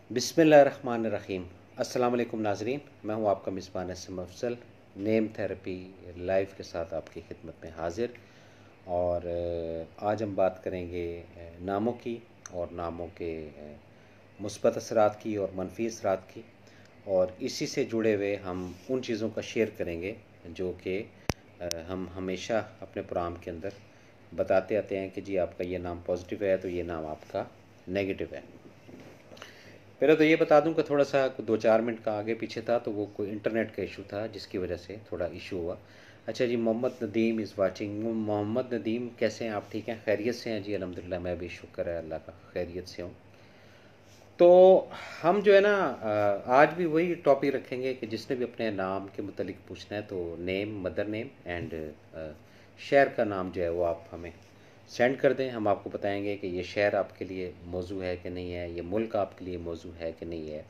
बिस्मिल्लाहिर्रहमानिर्रहीम। अस्सलाम वालेकुम नाज़रीन, मैं हूं आपका मिज़बान Naseem Afzal. Name therapy live के साथ आपकी खिदमत में हाज़िर। और आज हम बात करेंगे नामों की और नामों के मुस्बत असरात की और मनफी असरात की। और इसी से जुड़े हुए हम उन चीज़ों का शेयर करेंगे जो कि हम हमेशा अपने प्रोग्राम के अंदर बताते आते हैं कि जी आपका ये नाम पॉजिटिव है तो ये नाम आपका नेगेटिव है। पहले तो ये बता दूं कि थोड़ा सा 2-4 मिनट का आगे पीछे था, तो वो कोई इंटरनेट का इशू था जिसकी वजह से थोड़ा इशू हुआ। अच्छा जी, मोहम्मद नदीम इज़ वाचिंग। मोहम्मद नदीम कैसे हैं आप? ठीक हैं, खैरियत से हैं? जी अल्हम्दुलिल्लाह, मैं भी शुक्र है अल्लाह का, खैरियत से हूँ। तो हम जो है ना आज भी वही टॉपिक रखेंगे कि जिसने भी अपने नाम के मुतालिक पूछना है तो नेम, मदर नेम एंड शहर का नाम जो है वो आप हमें सेंड कर दें। हम आपको बताएंगे कि ये शहर आपके लिए मौजू है कि नहीं है, ये मुल्क आपके लिए मौजू है कि नहीं है,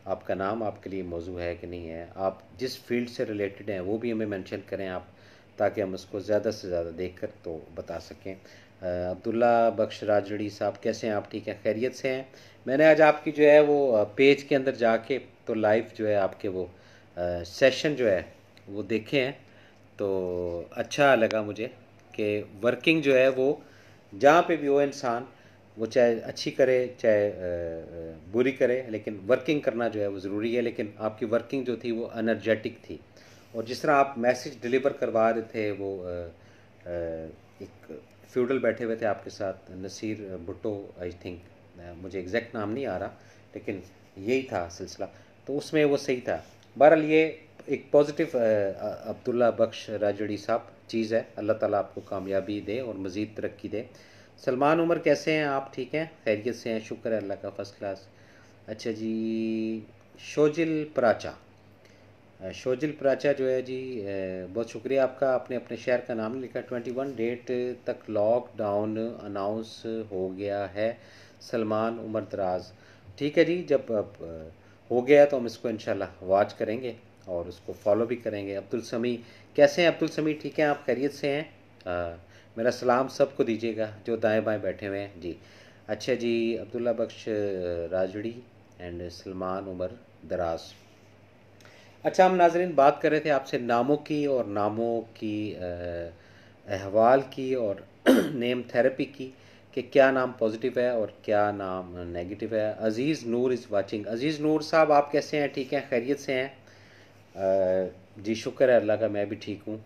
आपका नाम आपके लिए मौजू है कि नहीं है, आप जिस फील्ड से रिलेटेड हैं वो भी हमें मेंशन करें आप, ताकि हम उसको ज़्यादा से ज़्यादा देख कर तो बता सकें। अब्दुल्ला बख्श राजड़ी साहब कैसे हैं आप? ठीक है, खैरियत से हैं? मैंने आज आपकी जो है वो पेज के अंदर जाके तो लाइव जो है आपके वो सेशन जो है वो देखे हैं, तो अच्छा लगा मुझे कि वर्किंग जो है वो जहाँ पे भी हो इंसान, वो चाहे अच्छी करे चाहे बुरी करे, लेकिन वर्किंग करना जो है वो ज़रूरी है। लेकिन आपकी वर्किंग जो थी वो एनर्जेटिक थी, और जिस तरह आप मैसेज डिलीवर करवा रहे थे वो एक फ्यूडल बैठे हुए थे आपके साथ, नसीर भुट्टो आई थिंक, मुझे एग्जैक्ट नाम नहीं आ रहा, लेकिन यही था सिलसिला, तो उसमें वो सही था। बहरहाल ये एक पॉजिटिव अब्दुल्ला बख्श राजड़ी साहब चीज़ है। अल्लाह ताला आपको कामयाबी दे और मज़ीद तरक्की दे। सलमान उमर कैसे हैं आप? ठीक हैं, खैरियत से हैं? शुक्र है अल्लाह का, फ़र्स्ट क्लास। अच्छा जी, शोजिल प्राचा, शोजिल प्राचा जो है जी, बहुत शुक्रिया आपका, आपने अपने शहर का नाम लिखा। 21 डेट तक लॉकडाउन अनाउंस हो गया है। सलमान उमर दराज, ठीक है जी, जब अब हो गया तो हम इसको इंशाल्लाह वॉच करेंगे और उसको फॉलो भी करेंगे। अब्दुल समी कैसे हैं? अब्दुल समी ठीक हैं आप? खैरियत से हैं? मेरा सलाम सबको दीजिएगा जो दाएं बाएं बैठे हुए हैं जी। अच्छा जी, अब्दुल्ला बख्श राजड़ी एंड सलमान उमर दराज। अच्छा, हम नाजरीन बात कर रहे थे आपसे नामों की और नामों की अहवाल की और नेम थेरेपी की, कि क्या नाम पॉजिटिव है और क्या नाम नेगेटिव है। अज़ीज़ नूर इज़ वाचिंग। अज़ीज़ नूर साहब आप कैसे हैं? ठीक हैं, खैरियत से हैं? जी शुक्र है अल्लाह का, मैं भी ठीक हूँ।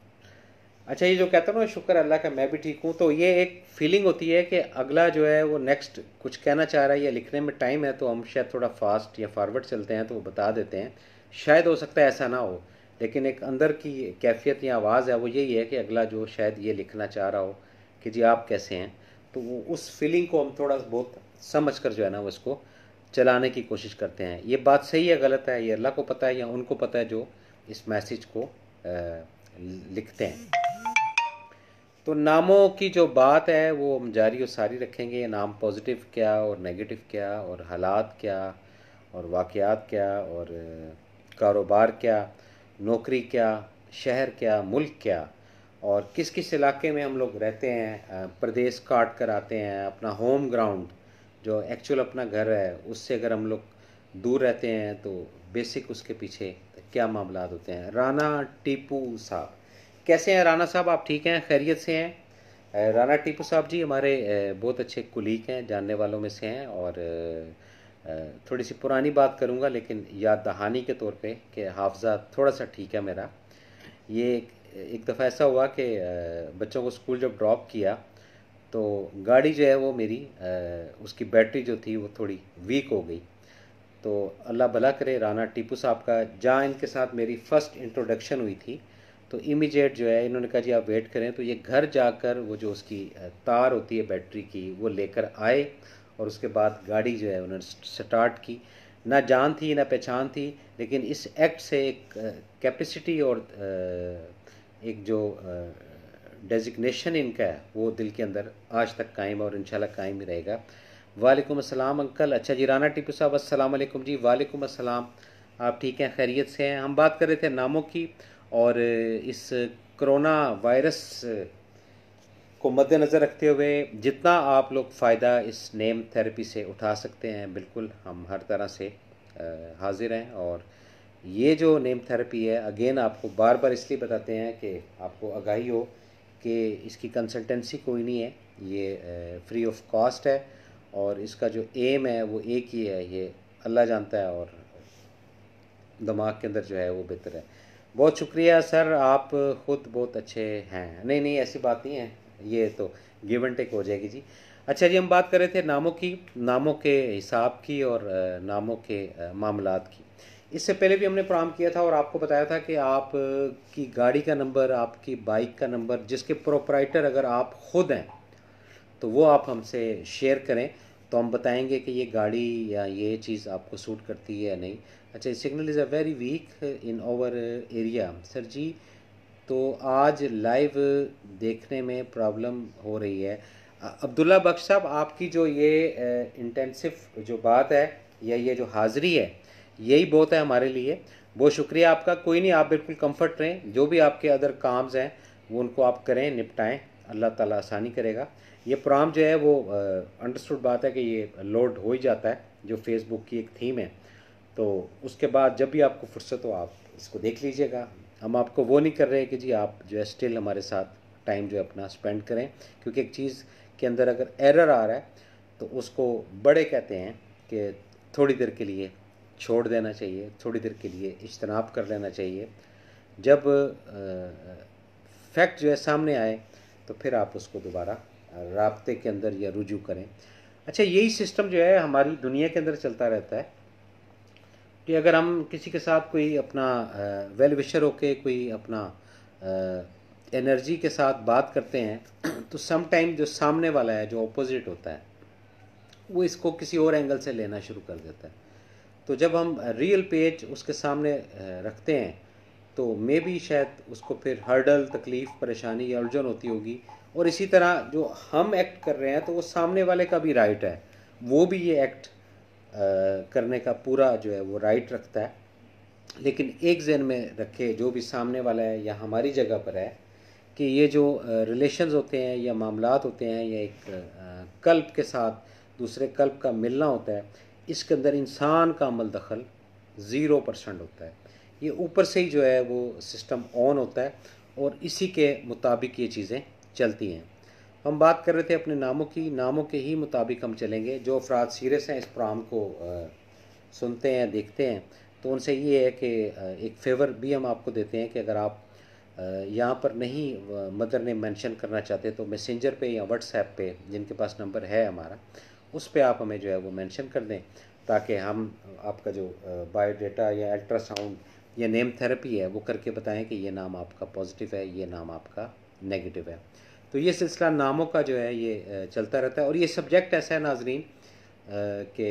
अच्छा, ये जो कहता हूँ ना शुक्र अल्लाह का मैं भी ठीक हूँ, तो ये एक फीलिंग होती है कि अगला जो है वो नेक्स्ट कुछ कहना चाह रहा है या लिखने में टाइम है, तो हम शायद थोड़ा फास्ट या फॉरवर्ड चलते हैं तो वो बता देते हैं। शायद हो सकता है ऐसा ना हो, लेकिन एक अंदर की कैफियत या आवाज़ है वो यही है कि अगला जो शायद ये लिखना चाह रहा हो कि जी आप कैसे हैं, तो वो उस फीलिंग को हम थोड़ा बहुत समझ कर जो है ना वो इसको चलाने की कोशिश करते हैं। ये बात सही है गलत है ये अल्लाह को पता है या उनको पता है जो इस मैसेज को लिखते हैं। तो नामों की जो बात है वो हम जारी और सारी रखेंगे। नाम पॉजिटिव क्या और नेगेटिव क्या, और हालात क्या, और वाक़यात क्या, और कारोबार क्या, नौकरी क्या, शहर क्या, मुल्क क्या, और किस किस इलाके में हम लोग रहते हैं, प्रदेश काट कर आते हैं, अपना होम ग्राउंड जो एक्चुअल अपना घर है उससे अगर हम लोग दूर रहते हैं तो बेसिक उसके पीछे क्या मामला होते हैं। राना टीपू साहब कैसे हैं? राना साहब आप ठीक हैं? खैरियत से हैं? राना टीपू साहब जी हमारे बहुत अच्छे कुलीग हैं, जानने वालों में से हैं, और थोड़ी सी पुरानी बात करूंगा लेकिन याद दहानी के तौर पे कि हाफजा थोड़ा सा ठीक है मेरा। ये एक दफ़ा ऐसा हुआ कि बच्चों को स्कूल जब ड्रॉप किया तो गाड़ी जो है वो मेरी उसकी बैटरी जो थी वो थोड़ी वीक हो गई। तो अल्लाह भला करे राना टीपू साहब का, जहाँ इनके साथ मेरी फ़र्स्ट इंट्रोडक्शन हुई थी, तो इमीडिएट जो है इन्होंने कहा जी आप वेट करें, तो ये घर जाकर वो जो उसकी तार होती है बैटरी की वो लेकर आए, और उसके बाद गाड़ी जो है उन्होंने स्टार्ट की। ना जान थी ना पहचान थी, लेकिन इस एक्ट से एक कैपेसिटी और एक जो डेजिग्नेशन इनका है वो दिल के अंदर आज तक कायम है और इंशाल्लाह कायम ही रहेगा। वालेकुम अस्सलाम अंकल। अच्छा जी, राना टीपू साहब अस्सलाम वालेकुम जी। वालेकुम अस्सलाम, आप ठीक हैं? खैरियत से हैं? हम बात कर रहे थे नामों की, और इस कोरोना वायरस को मद्देनज़र रखते हुए जितना आप लोग फ़ायदा इस नेम थेरेपी से उठा सकते हैं, बिल्कुल हम हर तरह से हाजिर हैं। और ये जो नेम थेरेपी है, अगेन आपको बार बार इसलिए बताते हैं कि आपको आगाही हो कि इसकी कंसल्टेंसी कोई नहीं है, ये फ्री ऑफ कॉस्ट है। और इसका जो एम है वो एक ही है, ये अल्लाह जानता है और दिमाग के अंदर जो है वो बेहतर है। बहुत शुक्रिया सर, आप ख़ुद बहुत अच्छे हैं। नहीं नहीं, ऐसी बात नहीं है, ये तो गिव एंड टेक हो जाएगी जी। अच्छा जी, हम बात कर रहे थे नामों की, नामों के हिसाब की और नामों के मामलात की। इससे पहले भी हमने प्रोग्राम किया था और आपको बताया था कि आप की गाड़ी का नंबर, आपकी बाइक का नंबर, जिसके प्रोपराइटर अगर आप ख़ुद हैं तो वो आप हमसे शेयर करें, तो हम बताएंगे कि ये गाड़ी या ये चीज़ आपको सूट करती है या नहीं। अच्छा, signal is a very weak in our area sir जी, तो आज लाइव देखने में प्रॉब्लम हो रही है। अब्दुल्ला बख्श साहब, आपकी जो ये इंटेंसिव जो बात है या ये जो हाज़िरी है, यही बहुत है हमारे लिए। बहुत शुक्रिया आपका। कोई नहीं, आप बिल्कुल कंफर्ट रहें, जो भी आपके अदर काम्स हैं वो उनको आप करें, निपटाएं, अल्लाह ताला आसानी करेगा। ये प्रोग्राम जो है वो अंडरस्टूड बात है कि ये लोड हो ही जाता है, जो फेसबुक की एक थीम है, तो उसके बाद जब भी आपको फुर्सत हो आप इसको देख लीजिएगा। हम आपको वो नहीं कर रहे कि जी आप जो है स्टिल हमारे साथ टाइम जो है अपना स्पेंड करें, क्योंकि एक चीज़ के अंदर अगर एरर आ रहा है तो उसको बड़े कहते हैं कि थोड़ी देर के लिए छोड़ देना चाहिए, थोड़ी देर के लिए इज्तनाब कर लेना चाहिए। जब फैक्ट जो है सामने आए तो फिर आप उसको दोबारा राब्ते के अंदर या रुजू करें। अच्छा, यही सिस्टम जो है हमारी दुनिया के अंदर चलता रहता है कि अगर हम किसी के साथ कोई अपना वेल विशर होके कोई अपना एनर्जी के साथ बात करते हैं तो सम टाइम जो सामने वाला है, जो ऑपोजिट होता है, वो इसको किसी और एंगल से लेना शुरू कर देता है। तो जब हम रियल पेज उसके सामने रखते हैं तो मे बी शायद उसको फिर हर्डल, तकलीफ़, परेशानी या उलझन होती होगी। और इसी तरह जो हम एक्ट कर रहे हैं तो वो सामने वाले का भी राइट है, वो भी ये एक्ट करने का पूरा जो है वो राइट रखता है। लेकिन एक जहन में रखे, जो भी सामने वाला है या हमारी जगह पर है, कि ये जो रिलेशंस होते हैं या मामलात होते हैं या एक कल्ब के साथ दूसरे कल्ब का मिलना होता है, इसके अंदर इंसान का अमल दखल 0% होता है। ये ऊपर से ही जो है वो सिस्टम ऑन होता है और इसी के मुताबिक ये चीज़ें चलती हैं। हम बात कर रहे थे अपने नामों की, नामों के ही मुताबिक हम चलेंगे। जो अफराद सीरियस हैं, इस प्रोग्राम को सुनते हैं, देखते हैं, तो उनसे ये है कि एक फेवर भी हम आपको देते हैं कि अगर आप यहाँ पर नहीं मदर ने मेंशन करना चाहते तो मैसेंजर पे या व्हाट्सएप पे, जिनके पास नंबर है हमारा, उस पे आप हमें जो है वो मेंशन कर दें, ताकि हम आपका जो बायोडाटा या अल्ट्रासाउंड या नेम थेरेपी है वो करके बताएं कि ये नाम आपका पॉजिटिव है, ये नाम आपका नेगेटिव है। तो ये सिलसिला नामों का जो है ये चलता रहता है। और ये सब्जेक्ट ऐसा है नाजरीन कि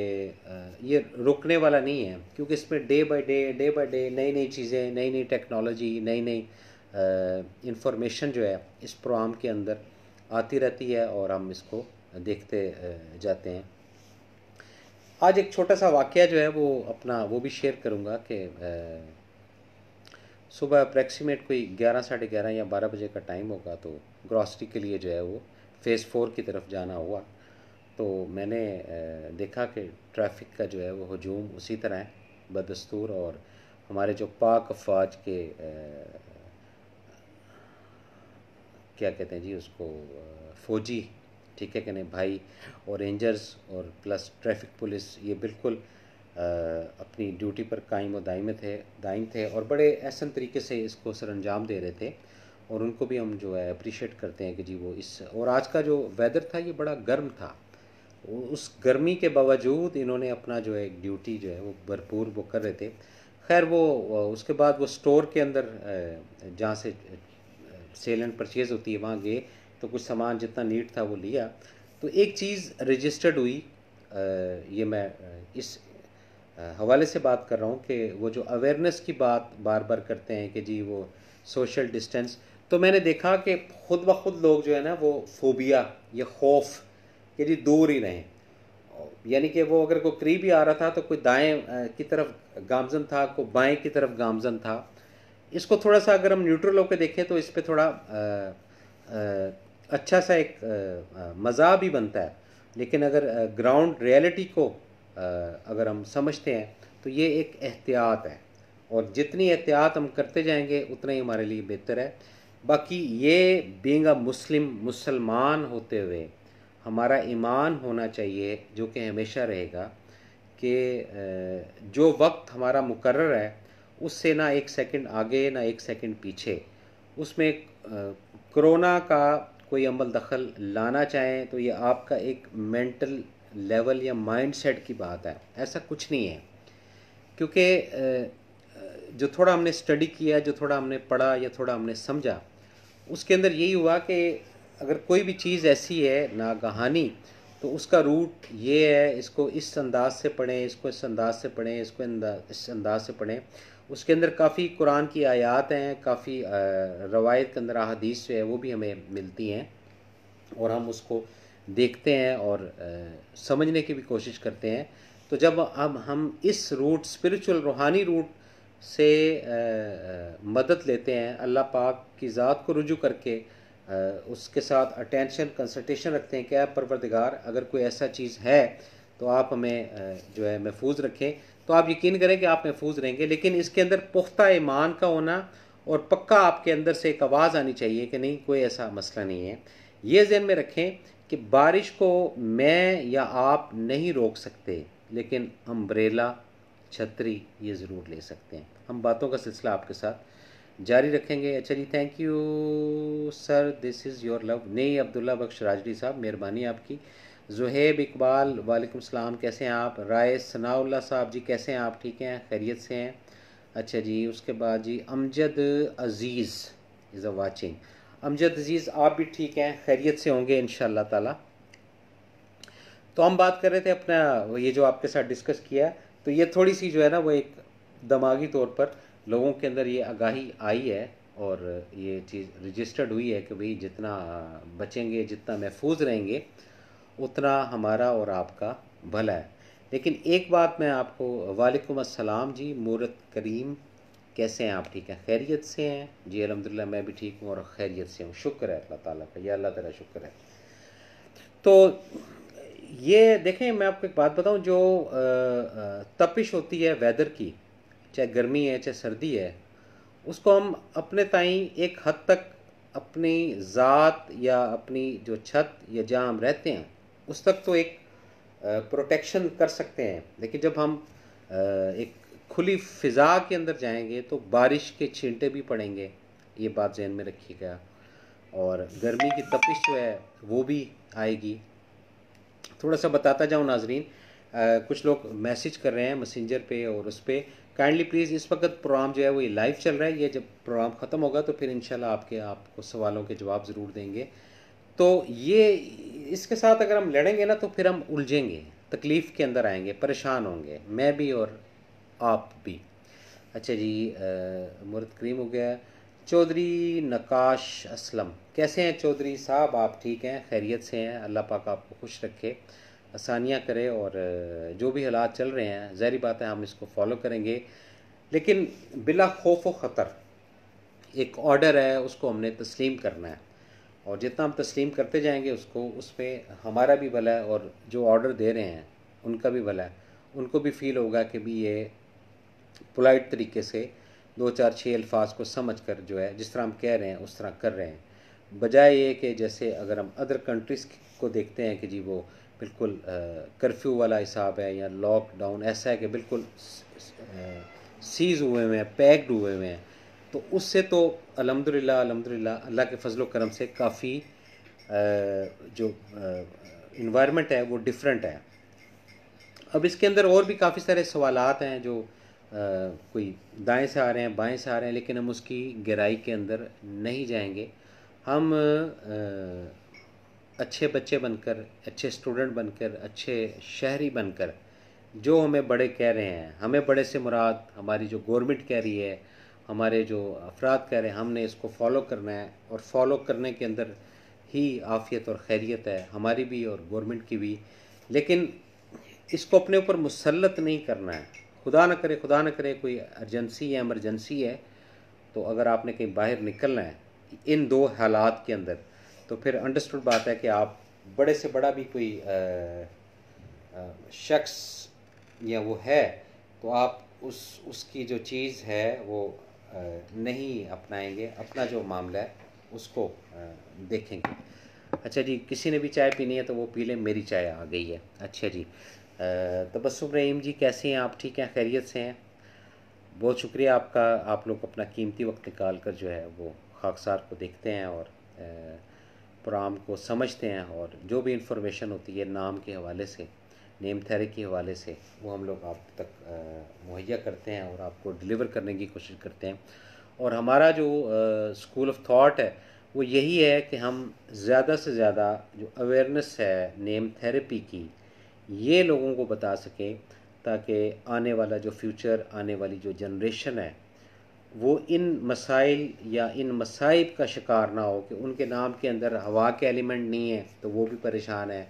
ये रुकने वाला नहीं है, क्योंकि इसमें डे बाय डे नई नई चीज़ें, नई नई टेक्नोलॉजी, नई नई इंफॉर्मेशन जो है इस प्रोग्राम के अंदर आती रहती है और हम इसको देखते जाते हैं। आज एक छोटा सा वाक़या जो है वो अपना वो भी शेयर करूँगा कि सुबह अप्रैक्सीमेट कोई 11, साढ़े 11 या 12 बजे का टाइम होगा, तो ग्रॉसरी के लिए जो है वो फ़ेज़ 4 की तरफ जाना हुआ। तो मैंने देखा कि ट्रैफिक का जो है वो हजूम उसी तरह है बदस्तूर, और हमारे जो पाक अफवाज के क्या कहते हैं जी उसको, फ़ौजी, ठीक है कि नहीं भाई, और रेंजर्स और प्लस ट्रैफिक पुलिस, ये बिल्कुल अपनी ड्यूटी पर कायम व दायम थे और बड़े एहसन तरीके से इसको सर अंजाम दे रहे थे। और उनको भी हम जो है अप्रिशिएट करते हैं कि जी वो इस, और आज का जो वेदर था ये बड़ा गर्म था, उस गर्मी के बावजूद इन्होंने अपना जो है ड्यूटी जो है वो भरपूर वो कर रहे थे। खैर वो उसके बाद वो स्टोर के अंदर जहाँ से सेल एंड परचेज़ होती है वहाँ गए, तो कुछ सामान जितना नीड था वो लिया। तो एक चीज़ रजिस्टर्ड हुई, ये मैं इस हवाले से बात कर रहा हूँ कि वो जो अवेयरनेस की बात बार बार करते हैं कि जी वो सोशल डिस्टेंस, तो मैंने देखा कि खुद ब खुद लोग जो है ना वो फोबिया या खौफ कि जी दूर ही रहें, यानी कि वो अगर कोई करीब ही आ रहा था तो कोई दाएं की तरफ गामजन था, कोई बाएं की तरफ गामजन था। इसको थोड़ा सा अगर हम न्यूट्रल होकर देखें तो इस पर थोड़ा अच्छा सा एक मज़ा भी बनता है। लेकिन अगर ग्राउंड रियलिटी को अगर हम समझते हैं तो ये एक एहतियात है, और जितनी एहतियात हम करते जाएंगे उतना ही हमारे लिए बेहतर है। बाकी ये बीइंग अ मुसलमान होते हुए हमारा ईमान होना चाहिए, जो कि हमेशा रहेगा, कि जो वक्त हमारा मुकर्रर है उससे ना एक सेकंड आगे ना एक सेकंड पीछे। उसमें कोरोना का कोई अमल दखल लाना चाहें तो ये आपका एक मेंटल लेवल या माइंडसेट की बात है, ऐसा कुछ नहीं है। क्योंकि जो थोड़ा हमने स्टडी किया, जो थोड़ा हमने पढ़ा या थोड़ा हमने समझा, उसके अंदर यही हुआ कि अगर कोई भी चीज़ ऐसी है नागहानी, तो उसका रूट ये है, इसको इस अंदाज से पढ़ें, इसको इस अंदाज से पढ़ें, इसको इस अंदाज से पढ़ें। उसके अंदर काफ़ी कुरान की आयात हैं, काफ़ी रवायत के अंदर अहादीस जो है वो भी हमें मिलती हैं, और हम उसको देखते हैं और समझने की भी कोशिश करते हैं। तो जब हम इस रूट, स्पिरिचुअल रूहानी रूट से मदद लेते हैं, अल्लाह पाक की ज़ात को रुजू करके उसके साथ अटेंशन कंसल्टेशन रखते हैं, क्या परवरदिगार अगर कोई ऐसा चीज़ है तो आप हमें जो है महफूज रखें, तो आप यकीन करें कि आप महफूज रहेंगे। लेकिन इसके अंदर पुख्ता ईमान का होना, और पक्का आपके अंदर से एक आवाज़ आनी चाहिए कि नहीं, कोई ऐसा मसला नहीं है। ये ज़हन में रखें कि बारिश को मैं या आप नहीं रोक सकते, लेकिन अम्ब्रेला, छतरी ये ज़रूर ले सकते हैं। हम बातों का सिलसिला आपके साथ जारी रखेंगे। अच्छा जी, thank you sir, this is your love. नहीं, अब्दुल्ला बख्श राजड़ी साहब, मेहरबानी आपकी। जुहेब इकबाल, वालेकुम सलाम, कैसे हैं आप? राय सनाउल्ला साहब जी, कैसे हैं आप? ठीक हैं, खैरियत से हैं? अच्छा जी, उसके बाद जी अमजद अज़ीज़ इज़ अ वाचिंग। अमजद अज़ीज़, आप भी ठीक हैं, खैरियत से होंगे इंशाअल्लाह ताला। तो हम बात कर रहे थे अपना, ये जो आपके साथ डिस्कस किया, तो ये थोड़ी सी जो है ना वो एक दिमागी तौर पर लोगों के अंदर ये आगाही आई है, और ये चीज़ रजिस्टर्ड हुई है कि भाई जितना बचेंगे, जितना महफूज रहेंगे, उतना हमारा और आपका भला है। लेकिन एक बात मैं आपको, वालेकुम अस्सलाम जी मूरत करीम, कैसे हैं आप? ठीक हैं, खैरियत से हैं जी? अल्हम्दुलिल्लाह मैं भी ठीक हूँ और खैरियत से हूँ, शुक्र है अल्लाह ताला का, या अल्लाह तेरा शुक्र है। तो ये देखें, मैं आपको एक बात बताऊं, जो तपिश होती है वेदर की, चाहे गर्मी है चाहे सर्दी है, उसको हम अपने ताई एक हद तक अपनी ज़ात या अपनी जो छत या जहाँ हम रहते हैं उस तक तो एक प्रोटेक्शन कर सकते हैं। लेकिन जब हम एक खुली फ़िज़ा के अंदर जाएंगे तो बारिश के छींटे भी पड़ेंगे, ये बात जहन में रखिएगा, और गर्मी की तपिश जो है वो भी आएगी। थोड़ा सा बताता जाऊँ नाजरीन, कुछ लोग मैसेज कर रहे हैं मैसेंजर पे और उस पर, काइंडली प्लीज़, इस वक्त प्रोग्राम जो है वो ये लाइव चल रहा है, ये जब प्रोग्राम ख़त्म होगा तो फिर इंशाल्लाह आपको सवालों के जवाब ज़रूर देंगे। तो ये इसके साथ अगर हम लड़ेंगे ना तो फिर हम उलझेंगे, तकलीफ़ के अंदर आएंगे, परेशान होंगे, मैं भी और आप भी। अच्छा जी, मुर्द करीम हो गया। चौधरी नकाश असलम, कैसे हैं चौधरी साहब? आप ठीक हैं, खैरियत से हैं? अल्लाह पाक आपको खुश रखे, आसानियाँ करे, और जो भी हालात चल रहे हैं ज़ाहिर बात है हम इसको फॉलो करेंगे, लेकिन बिला खौफ व ख़तर। एक ऑर्डर है, उसको हमने तस्लीम करना है, और जितना हम तस्लीम करते जाएंगे उसको, उसमें हमारा भी भला है, और जो ऑर्डर दे रहे हैं उनका भी भला है। उनको भी फील होगा कि भी ये पोलाइट तरीके से दो चार छः अल्फाज को समझ कर जो है जिस तरह हम कह रहे हैं उस तरह कर रहे हैं, बजाय ये कि जैसे अगर हम अदर कंट्रीज़ को देखते हैं कि जी वो बिल्कुल कर्फ्यू वाला हिसाब है या लॉकडाउन ऐसा है कि बिल्कुल सीज़ हुए हुए हैं, पैक्ड हुए हुए हैं, तो उससे तो अल्हम्दुलिल्लाह अल्हम्दुलिल्लाह अल्लाह के फजलो करम से काफ़ी जो इन्वायरमेंट है वो डिफरेंट है। अब इसके अंदर और भी काफ़ी सारे सवालात हैं जो कोई दाएं से आ रहे हैं, बाएं से आ रहे हैं, लेकिन हम उसकी गहराई के अंदर नहीं जाएंगे। हम अच्छे बच्चे बनकर, अच्छे स्टूडेंट बनकर, अच्छे शहरी बनकर, जो हमें बड़े कह रहे हैं, हमें बड़े से मुराद हमारी जो गवर्नमेंट कह रही है, हमारे जो अफराद कह रहे हैं, हमने इसको फॉलो करना है, और फॉलो करने के अंदर ही आफ़ियत और खैरियत है, हमारी भी और गवर्नमेंट की भी। लेकिन इसको अपने ऊपर मुसल्लत नहीं करना है। खुदा न करे कोई अर्जेंसी या एमरजेंसी है, तो अगर आपने कहीं बाहर निकलना है इन दो हालात के अंदर, तो फिर अंडरस्टूड बात है कि आप बड़े से बड़ा भी कोई शख्स या वो है तो आप उसकी जो चीज़ है वो नहीं अपनाएंगे, अपना जो मामला है उसको देखेंगे। अच्छा जी, किसी ने भी चाय पीनी है तो वो पी लें, मेरी चाय आ गई है। अच्छा जी, तबस्सुम रहीम जी कैसे हैं आप? ठीक हैं, खैरियत से हैं? बहुत शुक्रिया आपका, आप लोग अपना कीमती वक्त निकाल कर जो है वो खाकसार को देखते हैं और प्रोग्राम को समझते हैं, और जो भी इंफॉर्मेशन होती है नाम के हवाले से, नेम थेरेपी के हवाले से, वो हम लोग आप तक मुहैया करते हैं और आपको डिलीवर करने की कोशिश करते हैं। और हमारा जो स्कूल ऑफ थॉट है वो यही है कि हम ज़्यादा से ज़्यादा जो अवेयरनेस है नेम थेरेपी की, ये लोगों को बता सकें ताकि आने वाला जो फ्यूचर, आने वाली जो जनरेशन है वो इन मसाइल या इन मसाइब का शिकार ना हो कि उनके नाम के अंदर हवा के एलिमेंट नहीं है तो वो भी परेशान है,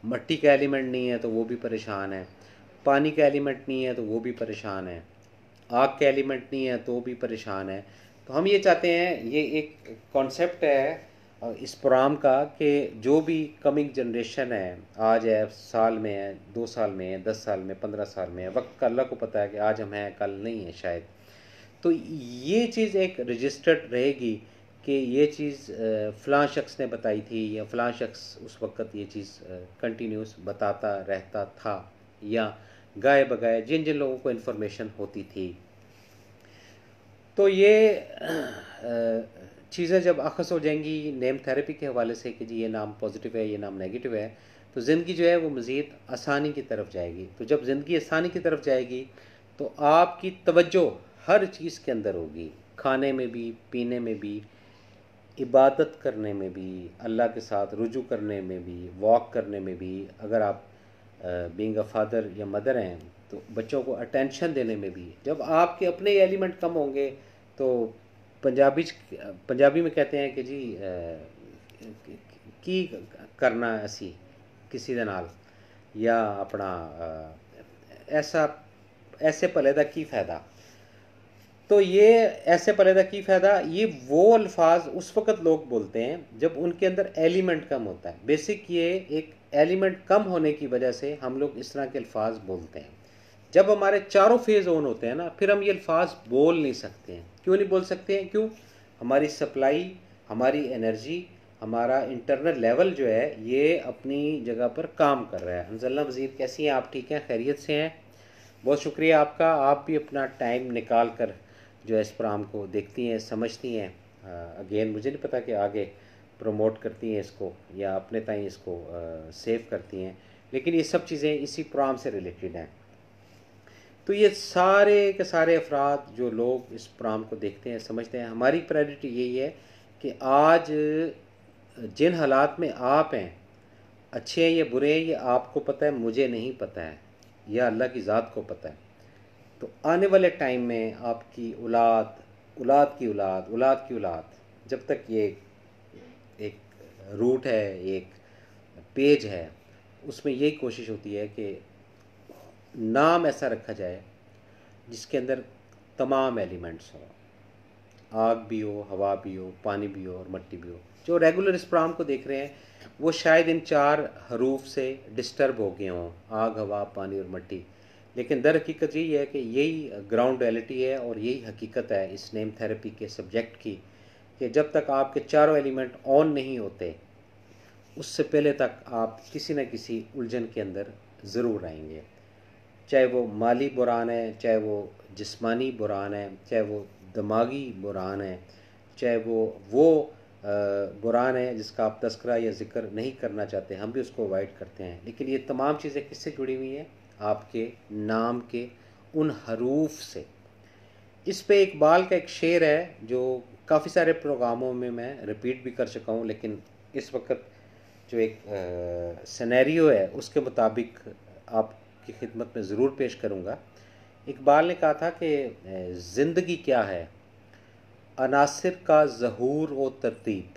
मिट्टी का एलिमेंट नहीं है तो वो भी परेशान है, पानी का एलिमेंट नहीं है तो वो भी परेशान है, आग का एलिमेंट नहीं है तो भी परेशान है। तो हम ये चाहते हैं, ये एक कॉन्सेप्ट है इस प्रोग्राम का कि जो भी कमिंग जनरेशन है, आज है, साल में है, 2 साल में है, 10 साल में, 15 साल में है, वक्त का अल्लाह को पता है कि आज हम हैं कल नहीं है शायद। तो ये चीज़ एक रजिस्टर्ड रहेगी कि ये चीज़ फ़लाँ शख्स ने बताई थी या फ़लाँ शख्स उस वक़्त ये चीज़ कंटिन्यूस बताता रहता था, या गाए बगाए जिन जिन लोगों को इन्फॉर्मेशन होती थी। तो ये चीज़ें जब अखज़ हो जाएंगी नेम थेरेपी के हवाले से कि जी ये नाम पॉजिटिव है, ये नाम नेगेटिव है, तो ज़िंदगी जो है वो मज़ीद आसानी की तरफ जाएगी। तो जब ज़िंदगी आसानी की तरफ जाएगी तो आपकी तवज्जो हर चीज़ के अंदर होगी, खाने में भी, पीने में भी, इबादत करने में भी, अल्लाह के साथ रुजू करने में भी, वॉक करने में भी, अगर आप बीइंग अ फादर या मदर हैं तो बच्चों को अटेंशन देने में भी। जब आपके अपने एलिमेंट कम होंगे तो पंजाबी में कहते हैं कि जी की करना असी किसी दे नाल, या अपना ऐसा ऐसे भले दा की फ़ायदा। तो ये ऐसे भले दा की फ़ायदा, ये वो अल्फाज उस वक़्त लोग बोलते हैं जब उनके अंदर एलिमेंट कम होता है। बेसिक ये एक एलिमेंट कम होने की वजह से हम लोग इस तरह के अल्फाज बोलते हैं। जब हमारे चारों फेज़ ऑन होते हैं ना, फिर हम ये अल्फाज बोल नहीं सकते हैं। क्यों नहीं बोल सकते हैं? क्यों? हमारी सप्लाई, हमारी एनर्जी, हमारा इंटरनल लेवल जो है ये अपनी जगह पर काम कर रहा है। हंज़ल्ला मज़ीद कैसी हैं आप? ठीक हैं, खैरियत से हैं? बहुत शुक्रिया आपका, आप भी अपना टाइम निकाल कर जो है इस प्रोग्राम को देखती हैं, समझती हैं। अगेन मुझे नहीं पता कि आगे प्रमोट करती हैं इसको या अपने ताईं इसको सेव करती हैं, लेकिन ये सब चीज़ें इसी प्रोग्राम से रिलेटेड हैं। तो ये सारे के सारे अफराद जो लोग इस प्रोग्राम को देखते हैं, समझते हैं, हमारी प्रायोरिटी यही है कि आज जिन हालात में आप हैं, अच्छे हैं या बुरे हैं, ये आपको पता है, मुझे नहीं पता है, या अल्लाह की ज़ात को पता है। तो आने वाले टाइम में आपकी औलाद, औलाद की औलाद, औलाद की औलाद, जब तक ये एक रूट है, एक पेज है, उसमें यही कोशिश होती है कि नाम ऐसा रखा जाए जिसके अंदर तमाम एलिमेंट्स हों, आग भी हो, हवा भी हो, पानी भी हो और मिट्टी भी हो। जो रेगुलर इस प्रोग्राम को देख रहे हैं वो शायद इन 4 हरूफ से डिस्टर्ब हो गए हों, आग, हवा, पानी और मिट्टी, लेकिन दर हकीकत यही है कि यही ग्राउंड रियलिटी है और यही हकीकत है इस नेम थेरेपी के सब्जेक्ट की, कि जब तक आपके चारों एलिमेंट ऑन नहीं होते उससे पहले तक आप किसी न किसी उलझन के अंदर ज़रूर आएंगे। चाहे वो माली बुरान है, चाहे वो जिस्मानी बुरान है, चाहे वो दिमागी बुरान है, चाहे वो बुरान है जिसका आप तस्करा या ज़िक्र नहीं करना चाहते, हम भी उसको अवॉइड करते हैं। लेकिन ये तमाम चीज़ें किससे जुड़ी हुई हैं? आपके नाम के उन हरूफ से। इस पे इकबाल का एक शेर है जो काफ़ी सारे प्रोग्रामों में मैं रिपीट भी कर चुका हूँ, लेकिन इस वक्त जो एक सिनेरियो है उसके मुताबिक आपकी खिदमत में ज़रूर पेश करूँगा। इकबाल ने कहा था कि ज़िंदगी क्या है? अनासिर का ज़हूर व तरतीब।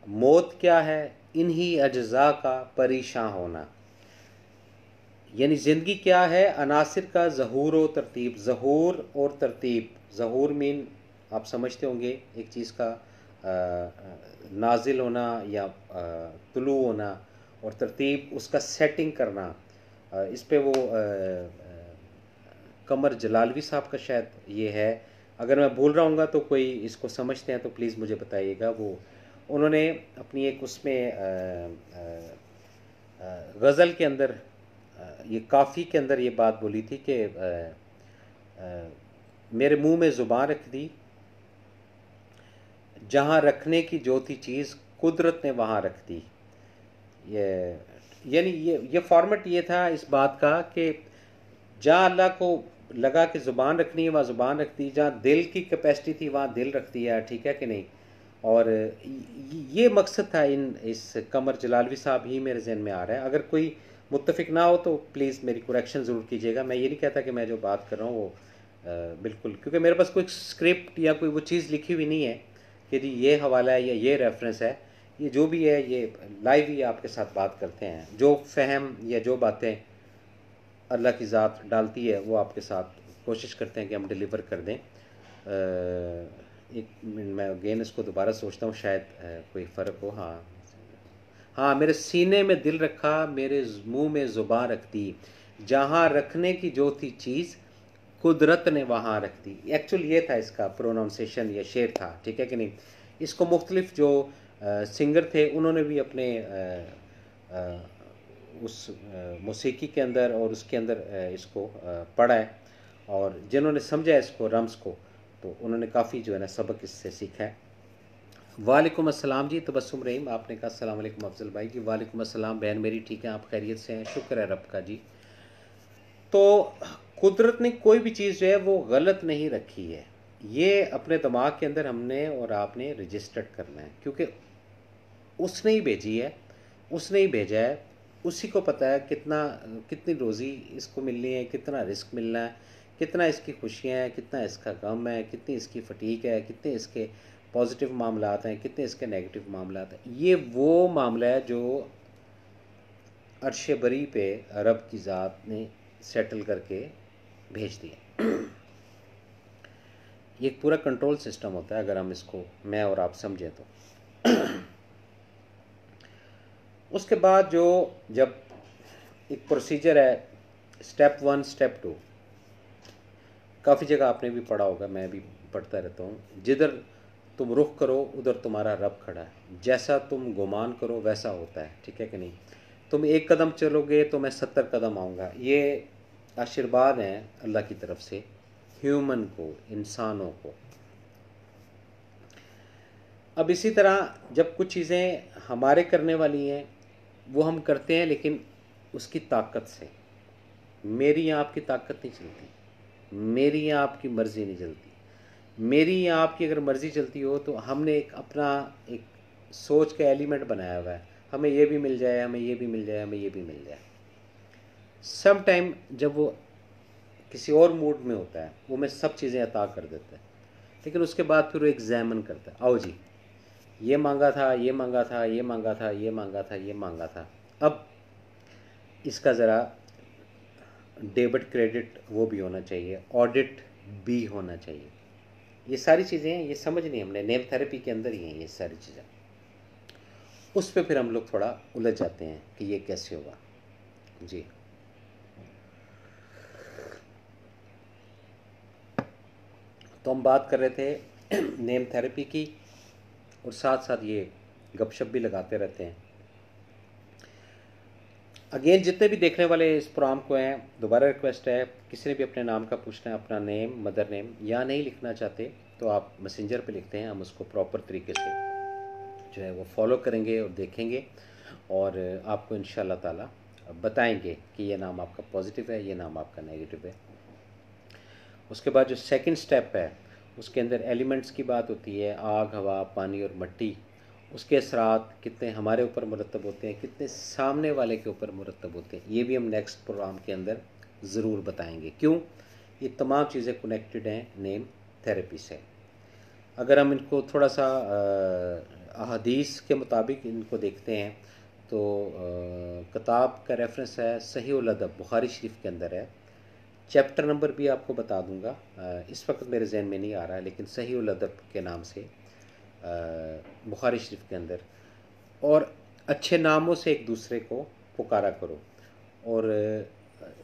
मौत क्या है? इन्हीं अज्जा का परेशान होना। यानी ज़िंदगी क्या है? अनासिर का ज़हूर व तरतीब। ज़हूर और तरतीब, ज़हूर मीन आप समझते होंगे एक चीज़ का नाजिल होना या तुलू होना और तरतीब उसका सेटिंग करना, इस पे वो कमर जलालवी साहब का शायद ये है। अगर मैं भूल रहा हूँगा तो कोई इसको समझते हैं तो प्लीज़ मुझे बताइएगा। वो उन्होंने अपनी एक उसमें गज़ल के अंदर ये काफ़ी के अंदर ये बात बोली थी कि मेरे मुंह में ज़ुबान रख दी, जहाँ रखने की जो थी चीज़ कुदरत ने वहाँ रख दी। ये यानी ये फॉर्मेट ये था इस बात का कि जहाँ अल्लाह को लगा कि ज़ुबान रखनी है वहाँ ज़ुबान रख दी, जहाँ दिल की कैपेसिटी थी वहाँ दिल रख दिया, ठीक है कि नहीं। और ये मकसद था इस कमर जलालवी साहब ही मेरे जहन में आ रहा है। अगर कोई मुत्तफिक ना हो तो प्लीज़ मेरी करेक्शन ज़रूर कीजिएगा। मैं ये नहीं कहता कि मैं जो बात कर रहा हूँ वो बिल्कुल, क्योंकि मेरे पास कोई स्क्रिप्ट या कोई वो चीज़ लिखी हुई नहीं है कि जी ये हवाला है या ये रेफरेंस है। ये जो भी है ये लाइव ही आपके साथ बात करते हैं। जो फ़हम या जो बातें अल्लाह की ज़ात डालती है वो आपके साथ कोशिश करते हैं कि हम डिलीवर कर दें। एक मिनट, मैं अगेन इसको दोबारा सोचता हूँ, शायद कोई फ़र्क हो। हाँ हाँ, मेरे सीने में दिल रखा, मेरे मुंह में ज़ुबान रख दी, जहाँ रखने की जो थी चीज़ कुदरत ने वहाँ रख दी। एक्चुअल ये था इसका प्रोनाउंसिएशन, ये शेर था, ठीक है कि नहीं। इसको मुख्तलिफ जो सिंगर थे उन्होंने भी अपने उस मौसीकी के अंदर और उसके अंदर इसको पढ़ा है, और जिन्होंने समझा इसको रम्स को तो उन्होंने काफ़ी जो है ना सबक इससे सीखा है। वालेकुम अस्सलाम जी, तबस्सुम रहीम, आपने कहा अस्सलाम वालेकुम अफजल भाई जी। वालेकुम अस्सलाम बहन मेरी, ठीक है, आप खैरियत से हैं? शुक्र है रब का जी। तो कुदरत ने कोई भी चीज़ जो है वो गलत नहीं रखी है। ये अपने दिमाग के अंदर हमने और आपने रजिस्टर्ड करना है, क्योंकि उसने ही भेजी है, उसने ही भेजा है। उसी को पता है कितनी रोज़ी इसको मिलनी है, कितना रिस्क मिलना है, कितना इसकी खुशियाँ हैं, कितना इसका गम है, कितनी इसकी फटीक है, कितने इसके पॉजिटिव मामलात हैं, कितने इसके नेगेटिव मामलात हैं। ये वो मामला है जो अर्श बरी पे रब की ज़ात ने सेटल करके भेज दिया। ये एक पूरा कंट्रोल सिस्टम होता है, अगर हम इसको मैं और आप समझें तो। उसके बाद जब एक प्रोसीजर है, स्टेप 1 स्टेप 2, काफ़ी जगह आपने भी पढ़ा होगा, मैं भी पढ़ता रहता हूँ। जिधर तुम रुख करो उधर तुम्हारा रब खड़ा है, जैसा तुम गुमान करो वैसा होता है, ठीक है कि नहीं। तुम 1 कदम चलोगे तो मैं 70 कदम आऊँगा। ये आशीर्वाद हैं अल्लाह की तरफ से ह्यूमन को, इंसानों को। अब इसी तरह जब कुछ चीज़ें हमारे करने वाली हैं वो हम करते हैं, लेकिन उसकी ताकत से। मेरी या आपकी ताकत नहीं चलती, मेरी या आपकी मर्ज़ी नहीं चलती। मेरी या आपकी अगर मर्ज़ी चलती हो तो हमने एक अपना एक सोच का एलिमेंट बनाया हुआ है, हमें ये भी मिल जाए, हमें ये भी मिल जाए, हमें ये भी मिल जाए। सम टाइम जब वो किसी और मूड में होता है वो मैं सब चीज़ें अता कर देता है, लेकिन उसके बाद फिर वो एग्जामिन करता है, आओ जी ये मांगा था, ये मांगा था, ये मांगा था, ये मांगा था, ये मांगा था, अब इसका ज़रा डेबिट क्रेडिट वो भी होना चाहिए, ऑडिट भी होना चाहिए। ये सारी चीज़ें हैं, ये समझनी हमने, नेम थेरेपी के अंदर ही हैं ये सारी चीज़ें। उस पर फिर हम लोग थोड़ा उलझ जाते हैं कि ये कैसे होगा जी। तो हम बात कर रहे थे नेम थेरेपी की, और साथ साथ ये गपशप भी लगाते रहते हैं। अगेन जितने भी देखने वाले इस प्रोग्राम को हैं, दोबारा रिक्वेस्ट है, किसी ने भी अपने नाम का पूछना है, अपना नेम, मदर नेम, या नहीं लिखना चाहते तो आप मैसेंजर पे लिखते हैं, हम उसको प्रॉपर तरीके से जो है वो फॉलो करेंगे और देखेंगे, और आपको इंशाल्लाह ताला बताएंगे कि ये नाम आपका पॉजिटिव है, ये नाम आपका नेगेटिव है। उसके बाद जो सेकंड स्टेप है उसके अंदर एलिमेंट्स की बात होती है, आग, हवा, पानी और मिट्टी। उसके असरात कितने हमारे ऊपर मुरतब होते हैं, कितने सामने वाले के ऊपर मुरतब होते हैं, ये भी हम नेक्स्ट प्रोग्राम के अंदर ज़रूर बताएंगे। क्यों? ये तमाम चीज़ें कनेक्टेड हैं नेम थेरेपी से। अगर हम इनको थोड़ा सा अहादीस के मुताबिक इनको देखते हैं तो किताब का रेफरेंस है सही उल अदब, बुखारी शरीफ के अंदर है। चैप्टर नंबर भी आपको बता दूंगा, इस वक्त मेरे जहन में नहीं आ रहा है, लेकिन सही उल अदब के नाम से बुखारी शरीफ के अंदर, और अच्छे नामों से एक दूसरे को पुकारा करो। और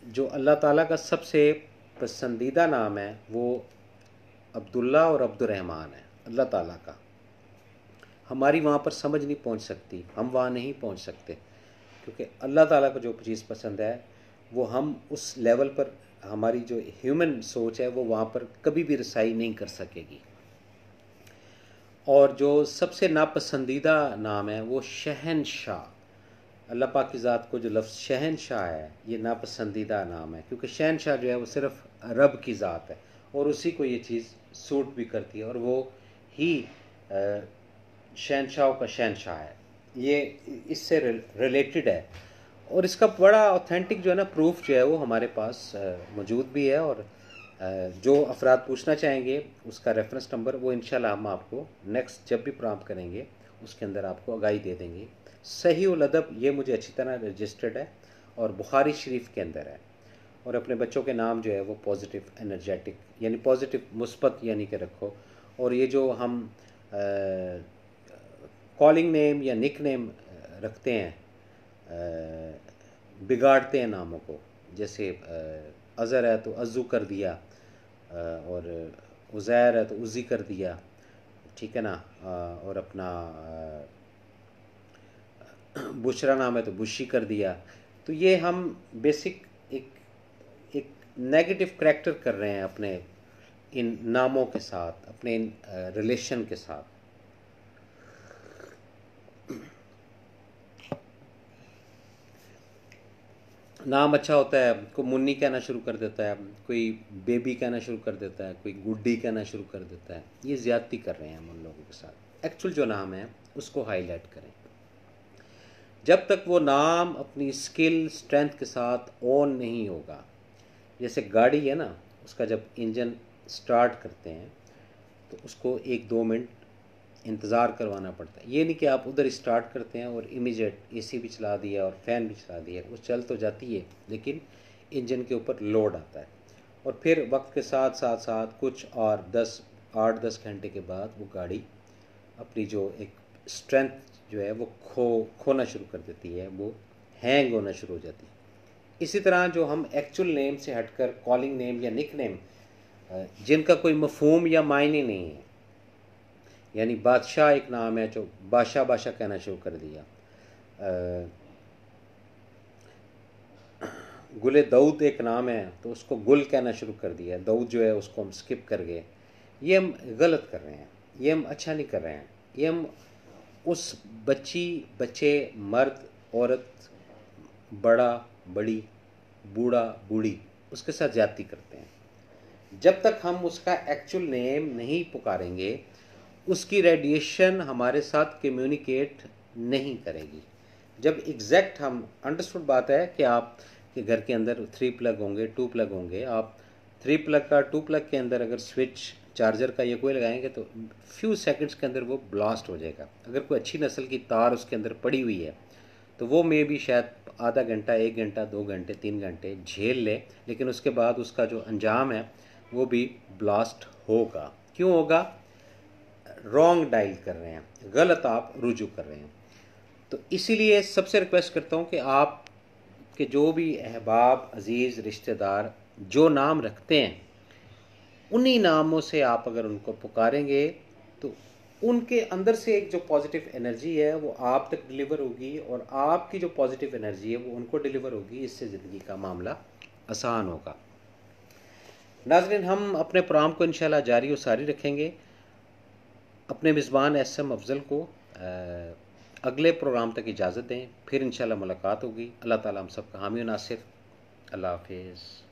जो अल्लाह ताला का सबसे पसंदीदा नाम है वो अब्दुल्ला और अब्दुर्रहमान है अल्लाह ताला का। हमारी वहाँ पर समझ नहीं पहुँच सकती, हम वहाँ नहीं पहुँच सकते, क्योंकि अल्लाह ताला को जो चीज़ पसंद है वो हम उस लेवल पर, हमारी जो ह्यूमन सोच है वो वहाँ पर कभी भी रसाई नहीं कर सकेगी। और जो सबसे नापसंदीदा नाम है वो शहनशाह, अल्लाह पाक की ज़ात को जो लफ्ज़ शहनशाह है ये नापसंदीदा नाम है, क्योंकि शहनशाह जो है वो सिर्फ़ रब की ज़ात है और उसी को ये चीज़ सूट भी करती है, और वो ही शहनशाह का शहनशाह है, ये इससे रिलेटेड है। और इसका बड़ा ऑथेंटिक जो है ना प्रूफ जो है वो हमारे पास मौजूद भी है, और जो अफराद पूछना चाहेंगे उसका रेफरेंस नंबर वो इंशाल्लाह हम आपको नेक्स्ट जब भी प्रोग्राम करेंगे उसके अंदर आपको आगाही दे देंगे। सही उल अदब ये मुझे अच्छी तरह रजिस्टर्ड है और बुखारी शरीफ के अंदर है, और अपने बच्चों के नाम जो है वो पॉजिटिव एनर्जेटिक यानी पॉजिटिव मुस्बत यानी कि रखो। और ये जो हम कॉलिंग नेम या निक नेम रखते हैं, बिगाड़ते हैं नामों को, जैसे अज़र है तो अज़ू कर दिया, और उज़ैर है तो उज़ी कर दिया, ठीक है ना, और अपना बुशरा नाम है तो बुशी कर दिया। तो ये हम बेसिक एक नेगेटिव करैक्टर कर रहे हैं अपने इन नामों के साथ, अपने इन रिलेशन के साथ। नाम अच्छा होता है, कोई मुन्नी कहना शुरू कर देता है, कोई बेबी कहना शुरू कर देता है, कोई गुड्डी कहना शुरू कर देता है, ये ज़्यादती कर रहे हैं हम उन लोगों के साथ। एक्चुअल जो नाम है उसको हाईलाइट करें। जब तक वो नाम अपनी स्किल स्ट्रेंथ के साथ ऑन नहीं होगा, जैसे गाड़ी है ना, उसका जब इंजन स्टार्ट करते हैं तो उसको 1-2 मिनट इंतज़ार करवाना पड़ता है। ये नहीं कि आप उधर स्टार्ट करते हैं और इमीडिएट एसी भी चला दिया और फ़ैन भी चला दिया, वो चल तो जाती है लेकिन इंजन के ऊपर लोड आता है, और फिर वक्त के साथ साथ साथ कुछ और 8-10 घंटे के बाद वो गाड़ी अपनी जो एक स्ट्रेंथ जो है वो खोना शुरू कर देती है, वो हैंग होना शुरू हो जाती है। इसी तरह जो हम एक्चुअल नेम से हटकर कॉलिंग नेम या निक नेम जिनका कोई मफहूम या मायने नहीं है, यानी बादशाह एक नाम है जो बादशाह बादशाह कहना शुरू कर दिया, गुले दाऊद एक नाम है तो उसको गुल कहना शुरू कर दिया, दाऊद जो है उसको हम स्किप कर गए। ये हम गलत कर रहे हैं, ये हम अच्छा नहीं कर रहे हैं, ये हम उस बच्चे, मर्द, औरत, बड़ा, बड़ी, बूढ़ा, बूढ़ी, उसके साथ ज्यादती करते हैं। जब तक हम उसका एक्चुअल नेम नहीं पुकारेंगे उसकी रेडिएशन हमारे साथ कम्युनिकेट नहीं करेगी। जब एग्जैक्ट हम अंडरस्टूड बात है कि आप के घर के अंदर 3 प्लग होंगे, 2 प्लग होंगे, आप 3 प्लग का 2 प्लग के अंदर अगर स्विच चार्जर का ये कोई लगाएंगे तो फ्यू सेकंड्स के अंदर वो ब्लास्ट हो जाएगा। अगर कोई अच्छी नस्ल की तार उसके अंदर पड़ी हुई है तो वो मे भी शायद आधा घंटा, 1 घंटा, 2 घंटे, 3 घंटे झेल ले, लेकिन उसके बाद उसका जो अंजाम है वो भी ब्लास्ट होगा। क्यों होगा? रॉन्ग डायल कर रहे हैं, गलत आप रुजू कर रहे हैं। तो इसीलिए सबसे रिक्वेस्ट करता हूँ कि आप के जो भी अहबाब, अजीज़, रिश्तेदार जो नाम रखते हैं उन्हीं नामों से आप अगर उनको पुकारेंगे तो उनके अंदर से एक जो पॉजिटिव एनर्जी है वो आप तक डिलीवर होगी, और आपकी जो पॉजिटिव एनर्जी है वो उनको डिलीवर होगी। इससे ज़िंदगी का मामला आसान होगा। नाज़रीन, हम अपने प्रोग्राम को इंशाल्लाह जारी और सारी रखेंगे। अपने मेज़बान SM अफजल को अगले प्रोग्राम तक इजाज़त दें, फिर इंशाल्लाह मुलाकात होगी। अल्लाह ताला हम सब का हामी और नासिर। अल्लाह हाफिज़।